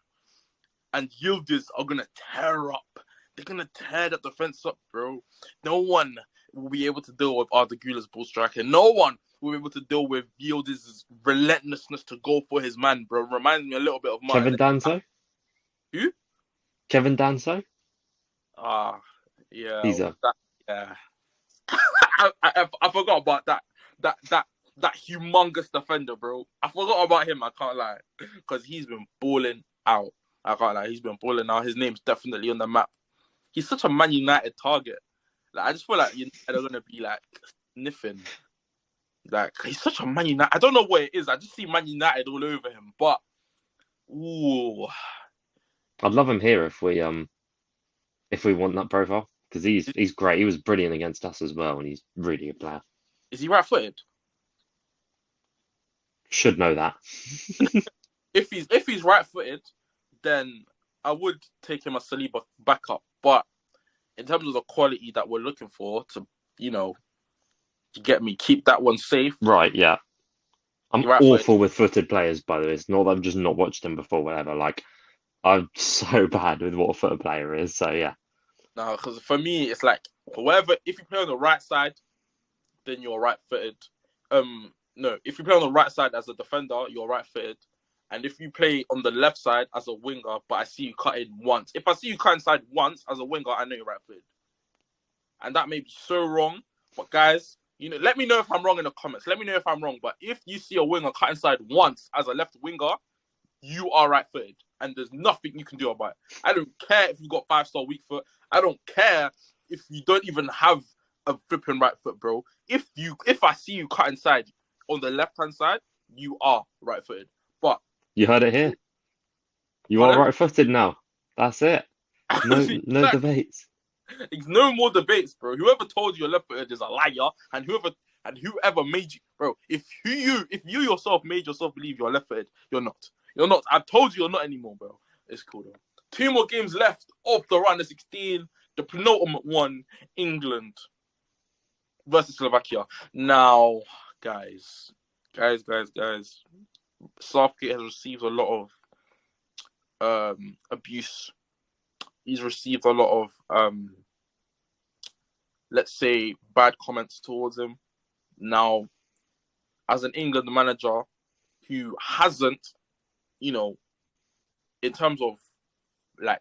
and Yildiz are gonna tear up. They're gonna tear that defense up, bro. No one will be able to deal with Arda Güler's ball striking. No one will be able to deal with Yildiz's relentlessness to go for his man, bro. Reminds me a little bit of mine. Kevin Danso? Who? Kevin Danso? Yeah. He's a... Yeah. I forgot about that. that humongous defender, bro. I forgot about him. I can't lie, because he's been balling out. I can't lie. He's been balling out. His name's definitely on the map. He's such a Man United target. Like, I just feel like United are gonna be like sniffing. Like, he's such a Man United. I don't know what it is. I just see Man United all over him. But ooh, I'd love him here if we want that profile because he's great. He was brilliant against us as well, and he's really a player. is he right-footed? Should know that. If he's right-footed, then I would take him as Saliba backup. But in terms of the quality that we're looking for to, you get me, keep that one safe. Right, yeah. I'm right-footed. awful with footed players, by the way. It's not that I've just not watched them before, whatever. Like, I'm so bad with what a footed player is, so yeah. No, because for me, it's like, whatever, if you play on the right side, then you're right-footed. No, if you play on the right side as a defender, you're right-footed. And if you play on the left side as a winger, but I see you cut in once. If I see you cut inside once as a winger, I know you're right-footed. And that may be so wrong, but guys, let me know if I'm wrong in the comments. Let me know if I'm wrong. But if you see a winger cut inside once as a left winger, you are right-footed. And there's nothing you can do about it. I don't care if you've got 5-star weak foot. I don't care if you don't even have a flipping right foot, bro. If I see you cut inside on the left-hand side, you are right-footed. But you heard it here. You are right-footed now. That's it. No debates. It's no more debates, bro. Whoever told you you're left-footed is a liar, and whoever made you, bro. If you yourself made yourself believe you're left-footed, you're not. You're not. I've told you you're not anymore, bro. It's cool, though. 2 more games left of the round of 16. The penultimate one, England versus Slovakia. Now, guys. Southgate has received a lot of abuse. He's received a lot of, let's say, bad comments towards him. Now, as an England manager who hasn't, in terms of, like,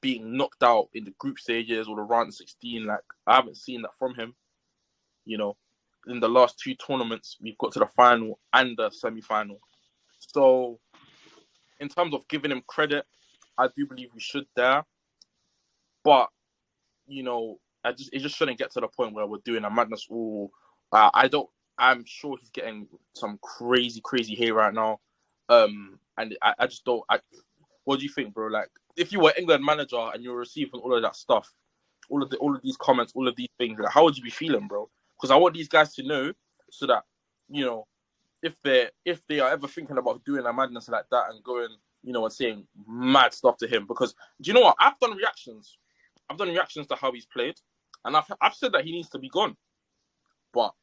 being knocked out in the group stages or the round of 16, like, I haven't seen that from him. In the last 2 tournaments, we've got to the final and the semi-final. So, in terms of giving him credit, I do believe we should there. But, it just shouldn't get to the point where we're doing a madness. I'm sure he's getting some crazy hate right now. And I just don't. What do you think, bro? Like, if you were England manager and you were receiving all of that stuff, all of these comments, all of these things, like, how would you be feeling, bro? Because I want these guys to know so that, if they are ever thinking about doing a madness like that and going, and saying mad stuff to him. Because do you know what? I've done reactions. To how he's played, and I've said that he needs to be gone. But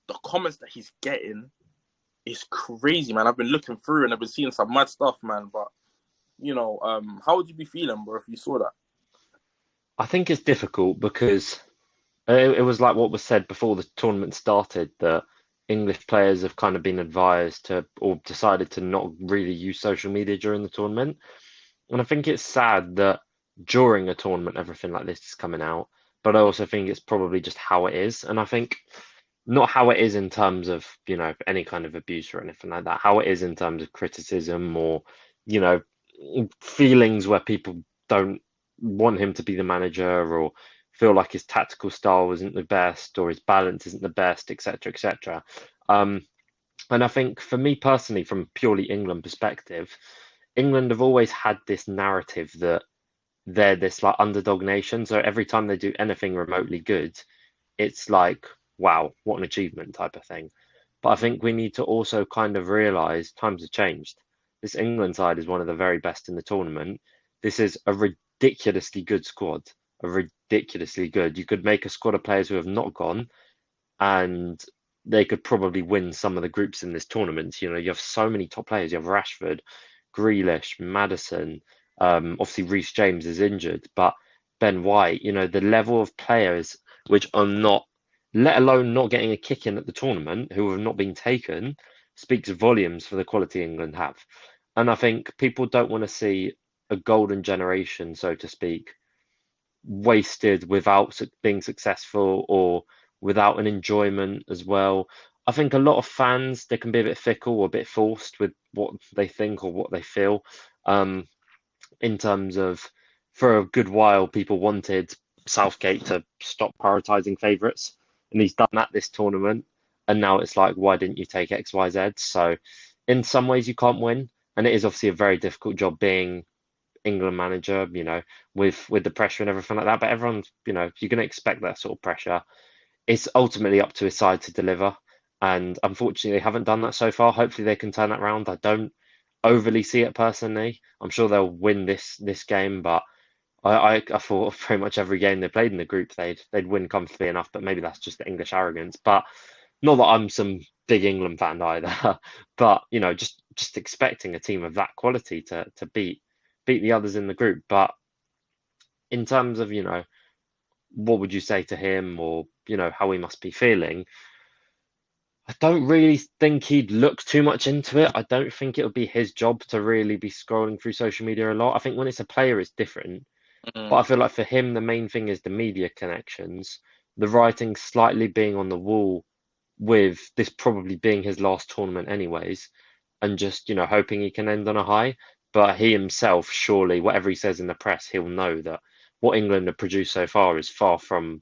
the comments that he's getting is crazy, man. I've been looking through and I've been seeing some mad stuff, man. But how would you be feeling, bro, if you saw that? I think it's difficult because it was like what was said before the tournament started, that English players have kind of been advised to or decided to not really use social media during the tournament. And I think it's sad that during a tournament, everything like this is coming out. But I also think it's probably just how it is. And I think not how it is in terms of, any kind of abuse or anything like that, how it is in terms of criticism or, feelings where people don't want him to be the manager or feel like his tactical style isn't the best or his balance isn't the best, etc., etc. And I think for me personally, from a purely England perspective, England have always had this narrative that they're this like underdog nation. So every time they do anything remotely good, it's like, wow, what an achievement type of thing. But I think we need to also kind of realise times have changed. This England side is one of the very best in the tournament. This is a ridiculously good squad. Ridiculously good. You could make a squad of players who have not gone and they could probably win some of the groups in this tournament. You have so many top players. You have Rashford, Grealish, Maddison. Obviously, Reece James is injured, but Ben White, the level of players which are not, let alone not getting a kick in at the tournament, who have not been taken, speaks volumes for the quality England have. And I think people don't want to see a golden generation, so to speak, wasted without being successful or without an enjoyment as well. I think a lot of fans, they can be a bit fickle or a bit forced with what they think or what they feel. Um, in terms of, for a good while, people wanted Southgate to stop prioritising favourites, and he's done that this tournament. And now it's like, why didn't you take X, Y, Z? So, in some ways, you can't win, and it is obviously a very difficult job being England manager, with the pressure and everything like that. But everyone's, you're going to expect that sort of pressure. It's ultimately up to his side to deliver, and unfortunately, they haven't done that so far. Hopefully, they can turn that around. I don't overly see it personally. I'm sure they'll win this game, but I thought pretty much every game they played in the group they'd win comfortably enough. But maybe that's just the English arrogance. But not that I'm some big England fan either. But just expecting a team of that quality to beat the others in the group. But in terms of what would you say to him, or how he must be feeling? I don't really think he'd look too much into it. I don't think it would be his job to really be scrolling through social media a lot. I think when it's a player, it's different. But I Mm. feel like for him, the main thing is the media connections, the writing slightly being on the wall with this probably being his last tournament anyways, and just, hoping he can end on a high. But he himself, surely, whatever he says in the press, he'll know that what England have produced so far is far from,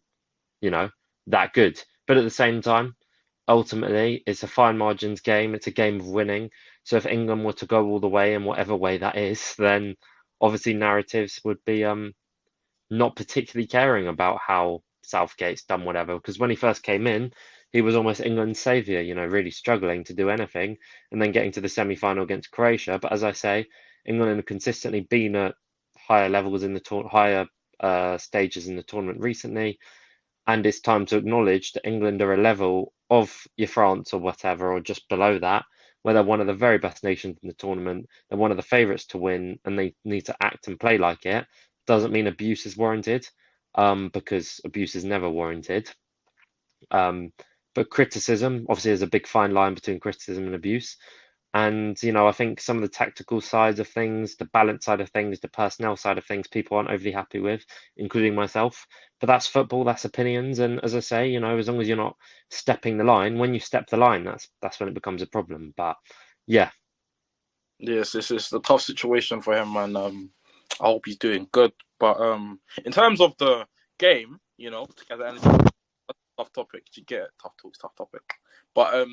you know, that good. But at the same time, ultimately, it's a fine margins game. It's a game of winning. So if England were to go all the way in whatever way that is, then obviously narratives would be not particularly caring about how Southgate's done whatever. Because when he first came in, he was almost England's saviour, really struggling to do anything and then getting to the semi-final against Croatia. But as I say, England have consistently been at higher levels in the higher stages in the tournament recently, and it's time to acknowledge that England are a level of your France or whatever, or just below that, where they're one of the very best nations in the tournament. They're one of the favourites to win, and they need to act and play like it. Doesn't mean abuse is warranted, because abuse is never warranted. Um, but criticism, obviously, there's a big fine line between criticism and abuse. And, I think some of the tactical sides of things, the balance side of things, the personnel side of things, people aren't overly happy with, including myself. But that's football, that's opinions. And as I say, as long as you're not stepping the line, when you step the line, that's when it becomes a problem. But yeah. Yes, it's a tough situation for him, man. I hope he's doing good. But in terms of the game, together, and tough topic. You get it? Tough talks, tough topic. But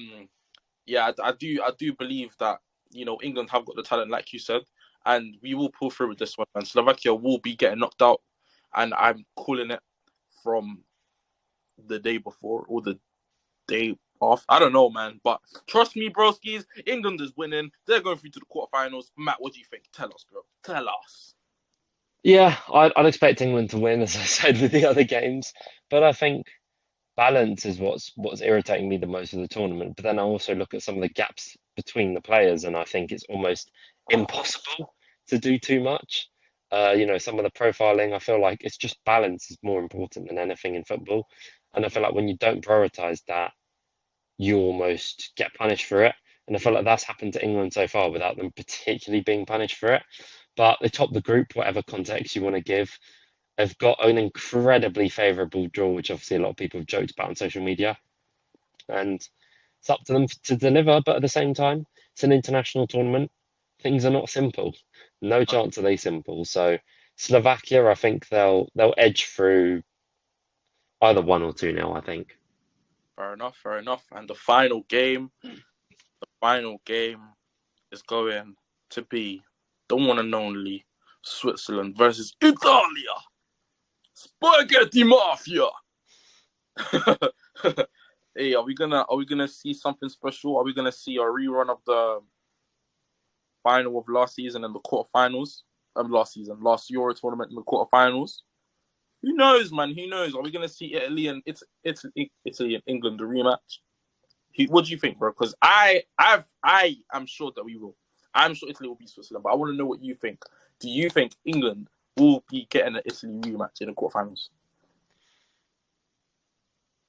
yeah, I do believe that England have got the talent, like you said, and we will pull through with this one. And Slovakia will be getting knocked out, and I'm calling it from the day before or the day off. I don't know, man, but trust me, broskies, England is winning. They're going through to the quarterfinals. Matt, what do you think? Tell us, bro. Tell us. Yeah, I'd expect England to win, as I said with the other games. But I think balance is what's irritating me the most of the tournament. But then I also look at some of the gaps between the players, and I think it's almost impossible to do too much. Some of the profiling, I feel like it's just balance is more important than anything in football. And I feel like when you don't prioritize that, you almost get punished for it. And I feel like that's happened to England so far without them particularly being punished for it. But they top the group, whatever context you want to give. They've got an incredibly favourable draw, which obviously a lot of people have joked about on social media. And it's up to them to deliver, but at the same time, it's an international tournament. Things are not simple. No chance are they simple. So Slovakia, I think they'll edge through either 1 or 2-0, I think. Fair enough, fair enough. And the final game is going to be the one and only Switzerland versus Italia. Spaghetti Mafia. Hey, are we gonna see something special? Are we gonna see a rerun of the final of last season and the quarterfinals? Last Euro tournament in the quarterfinals. Who knows, man? Who knows? Are we gonna see Italy and England the rematch? What do you think, bro? Because I am sure that we will. I'm sure Italy will beat Switzerland, but I want to know what you think. Do you think England will be getting an Italy rematch in the quarterfinals?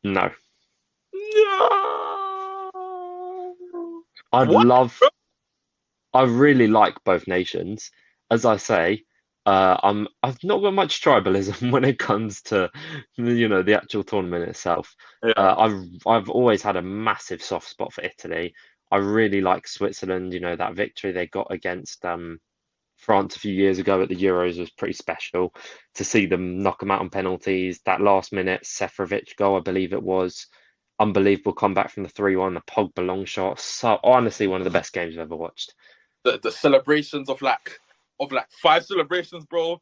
No. No. I'd What? love, I really like both nations. As I say, I've not got much tribalism when it comes to the actual tournament itself. Yeah. I've always had a massive soft spot for Italy. I really like Switzerland. That victory they got against France a few years ago at the Euros was pretty special. To see them knock them out on penalties, that last minute Seferovic goal, I believe it was, unbelievable comeback from the 3-1, the Pogba long shot. So honestly, one of the best games I've ever watched. The celebrations of like 5 celebrations, bro.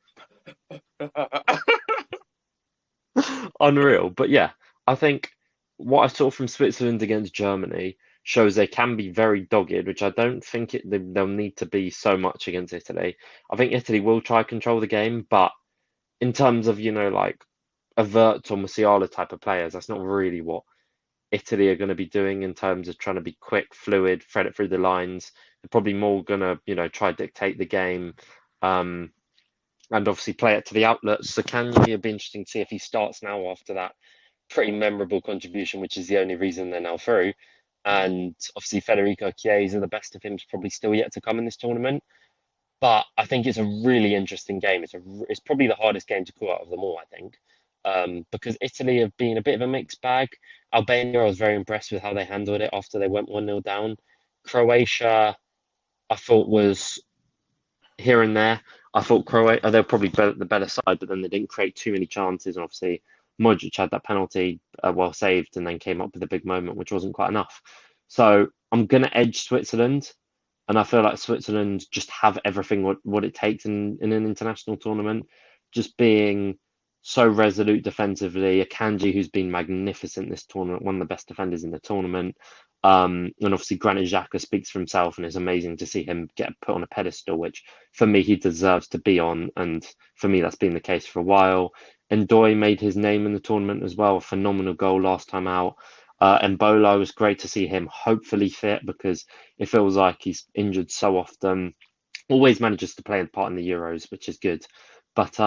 Unreal. But yeah, I think what I saw from Switzerland against Germany shows they can be very dogged, which I don't think they'll need to be so much against Italy. I think Italy will try control the game, but in terms of, like a Wirtz or Musiala type of players, that's not really what Italy are going to be doing in terms of trying to be quick, fluid, thread it through the lines. They're probably more going to, try dictate the game. Um, and obviously play it to the outlets. So it'll be interesting to see if he starts now after that pretty memorable contribution, which is the only reason they're now through. And obviously Federico Chiesa, the best of him, is probably still yet to come in this tournament. But I think it's a really interesting game. It's probably the hardest game to call out of them all, I think, because Italy have been a bit of a mixed bag. Albania, I was very impressed with how they handled it after they went 1-0 down. Croatia, I thought was here and there. I thought Croatia, they're probably the better side, but then they didn't create too many chances. And obviously, Modric had that penalty well saved and then came up with a big moment, which wasn't quite enough. So I'm going to edge Switzerland. And I feel like Switzerland just have everything what it takes in an international tournament. Just being so resolute defensively. Akanji, who's been magnificent this tournament, one of the best defenders in the tournament. And obviously Granit Xhaka speaks for himself, and it's amazing to see him get put on a pedestal, which for me he deserves to be on. And for me, that's been the case for a while. And Ndoye made his name in the tournament as well. A phenomenal goal last time out. And Bolo, was great to see him hopefully fit because it feels like he's injured so often. Always manages to play a part in the Euros, which is good. But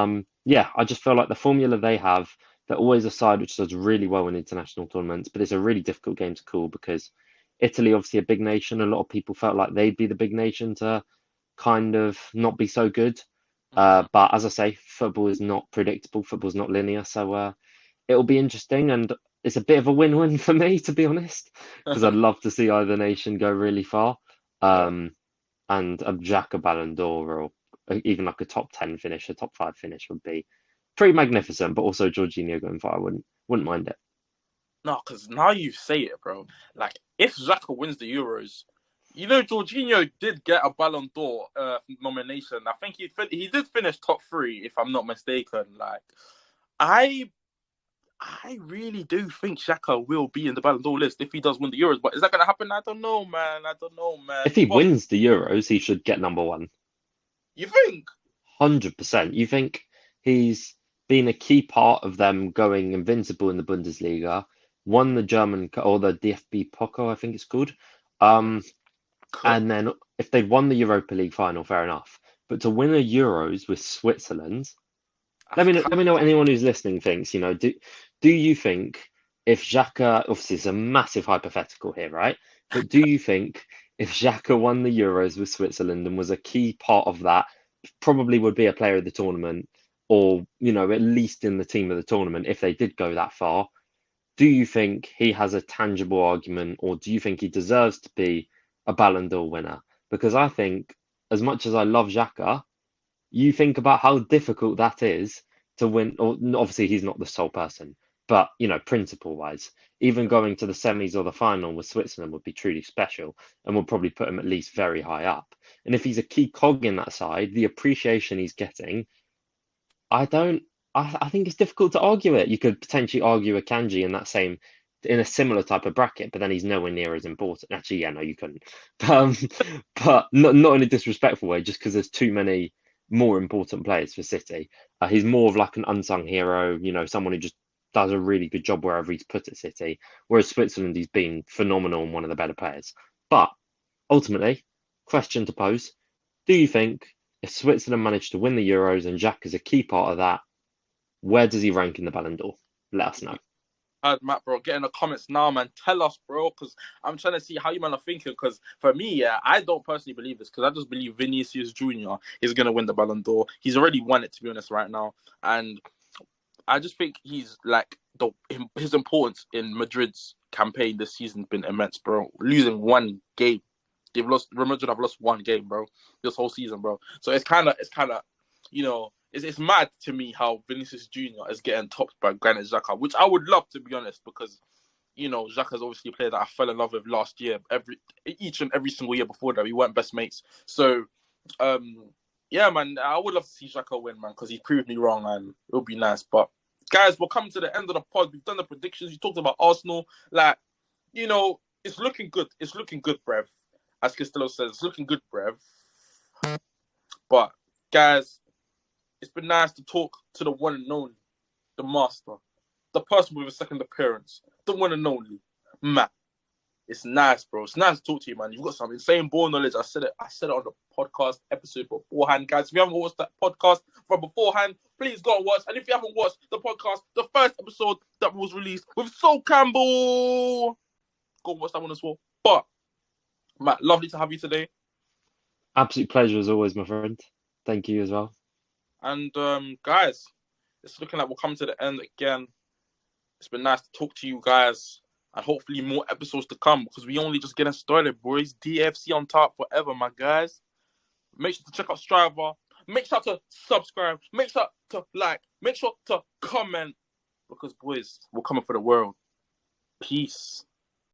yeah, I just feel like the formula they have, they're always a side which does really well in international tournaments, but it's a really difficult game to call because Italy, obviously a big nation, a lot of people felt like they'd be the big nation to kind of not be so good. But as I say, football is not predictable, football's not linear, so it'll be interesting, and it's a bit of a win-win for me, to be honest, because I'd love to see either nation go really far. Yeah. And a Xhaka Ballon d'Or or even like a top 10 finish, a top 5 finish would be pretty magnificent. But also Jorginho going far, I wouldn't mind it. No, because now you say it, bro. Like, if Xhaka wins the Euros, Jorginho did get a Ballon d'Or nomination. I think he did finish top 3, if I'm not mistaken. Like, I really do think Xhaka will be in the Ballon d'Or list if he does win the Euros. But is that going to happen? I don't know, man. If he But wins the Euros, he should get number one. you think? 100%. You think he's been a key part of them going invincible in the Bundesliga, won the German or the DFB Pokal, I think it's called. And then if they'd won the Europa League final, fair enough. But to win a Euros with Switzerland, let me know what anyone who's listening thinks. Do you think if Xhaka, obviously it's a massive hypothetical here, right? But do you think if Xhaka won the Euros with Switzerland and was a key part of that, probably would be a player of the tournament, or at least in the team of the tournament if they did go that far? Do you think he has a tangible argument, or do you think he deserves to be a Ballon d'Or winner? Because I think, as much as I love Xhaka, you think about how difficult that is to win. Or obviously, he's not the sole person, but principle wise, even going to the semis or the final with Switzerland would be truly special, and would probably put him at least very high up. And if he's a key cog in that side, the appreciation he's getting, I don't. I think it's difficult to argue it. You could potentially argue Akanji in a similar type of bracket, but then he's nowhere near as important. Actually, yeah, no, you couldn't. But not in a disrespectful way, just because there's too many more important players for City. He's more of like an unsung hero, someone who just does a really good job wherever he's put at City. Whereas Switzerland, he's been phenomenal and one of the better players. But ultimately, question to pose: do you think if Switzerland managed to win the Euros and Jack is a key part of that, where does he rank in the Ballon d'Or? Let us know. Matt, bro. Get in the comments now, man. Tell us, bro, because I'm trying to see how you man are thinking. Because for me, yeah, I don't personally believe this because I just believe Vinicius Junior is gonna win the Ballon d'Or. He's already won it, to be honest, right now, and I just think he's like his importance in Madrid's campaign this season has been immense, bro. Losing one game, Real Madrid have lost one game, bro, this whole season, bro. So it's kind of, it's mad to me how Vinicius Junior is getting topped by Granit Xhaka, which I would love, to be honest, because Xhaka's obviously a player that I fell in love with last year. Each and every single year before that, we weren't best mates. So, yeah, man, I would love to see Xhaka win, man, because he proved me wrong, and it would be nice. But guys, we're coming to the end of the pod. We've done the predictions. You talked about Arsenal, like, it's looking good. It's looking good, bruv. As Costello says, it's looking good, bruv. But guys, it's been nice to talk to the one and only, the master, the person with a second appearance, the one and only, Matt. It's nice, bro. It's nice to talk to you, man. You've got some insane ball knowledge. I said it on the podcast episode beforehand, guys. If you haven't watched that podcast from beforehand, please go and watch. And if you haven't watched the podcast, the first episode that was released with Sol Campbell, go and watch that one as well. But Matt, lovely to have you today. Absolute pleasure as always, my friend. Thank you as well. And guys, it's looking like we're coming to the end again. It's been nice to talk to you guys. And hopefully more episodes to come because we only just getting started, boys. DAFC on top forever, my guys. Make sure to check out Striver. Make sure to subscribe. Make sure to like. Make sure to comment because, boys, we're coming for the world. Peace.